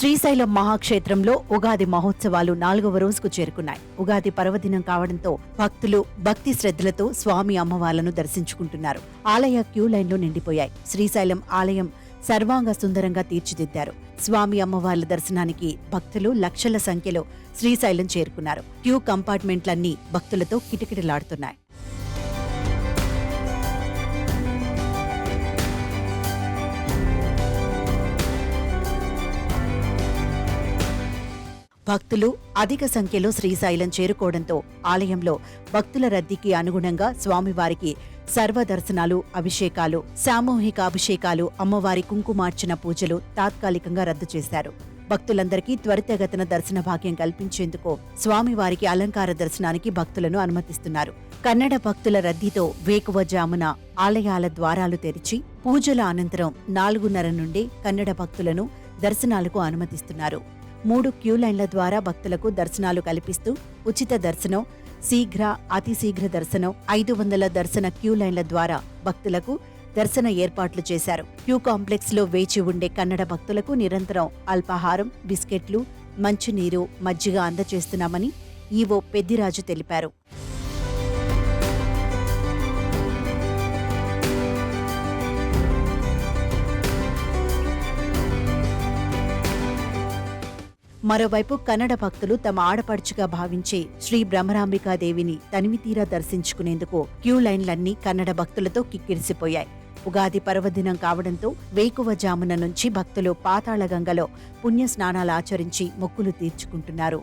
శ్రీశైలం మహాక్షేత్రంలో ఉగాది మహోత్సవాలు 4వ రోజుకు చేరుకున్నాయి. ఉగాది పర్వదినం కావడంతో భక్తులు భక్తి శ్రద్ధలతో స్వామి అమ్మవార్లను దర్శించుకుంటున్నారు. ఆలయ క్యూ లైన్లు నిండిపోయాయి. శ్రీశైలం ఆలయం సర్వాంగ సుందరంగా తీర్చిదిద్దారు. స్వామి అమ్మవార్ల దర్శనానికి భక్తులు లక్షల సంఖ్యలో శ్రీశైలం చేరుకున్నారు. క్యూ కంపార్ట్మెంట్లన్నీ భక్తులతో కిటకిటలాడుతున్నాయి. భక్తులు అధిక సంఖ్యలో శ్రీశైలం చేరుకోవడంతో ఆలయంలో భక్తుల రద్దీకి అనుగుణంగా స్వామివారికి సర్వదర్శనాలు, అభిషేకాలు, సామూహిక అభిషేకాలు, అమ్మవారి కుంకుమార్చన పూజలు తాత్కాలికంగా రద్దు చేశారు. భక్తులందరికీ త్వరితగతిన దర్శన భాగ్యం కల్పించేందుకు స్వామివారికి అలంకార దర్శనానికి భక్తులను అనుమతిస్తున్నారు. కన్నడ భక్తుల రద్దీతో వేకువజామున ఆలయాల ద్వారాలు తెరిచి పూజల అనంతరం 4:30 నుండి కన్నడ భక్తులను దర్శనాలకు అనుమతిస్తున్నారు. 3 క్యూ లైన్ల ద్వారా భక్తులకు దర్శనాలు కల్పిస్తూ ఉచిత దర్శనం, శీఘ్ర, అతి శీఘ్ర దర్శనం, 500 దర్శన క్యూ లైన్ల ద్వారా భక్తులకు దర్శన ఏర్పాట్లు చేశారు. క్యూ కాంప్లెక్స్ లో వేచి ఉండే కన్నడ భక్తులకు నిరంతరం అల్పాహారం, బిస్కెట్లు, మంచినీరు, మజ్జిగ అందజేస్తున్నామని ఈవో పెద్దిరాజు తెలిపారు. మరోవైపు కన్నడ భక్తులు తమ ఆడపడుచుగా భావించే శ్రీ బ్రహ్మరాంబికాదేవిని తనివితీరా దర్శించుకునేందుకు క్యూ లైన్లన్నీ కన్నడ భక్తులతో కిక్కిరిసిపోయాయి. ఉగాది పర్వదినం కావడంతో వేకువజామున నుంచి భక్తులు పాతాళగంగలో పుణ్యస్నానాలు ఆచరించి మొక్కులు తీర్చుకుంటున్నారు.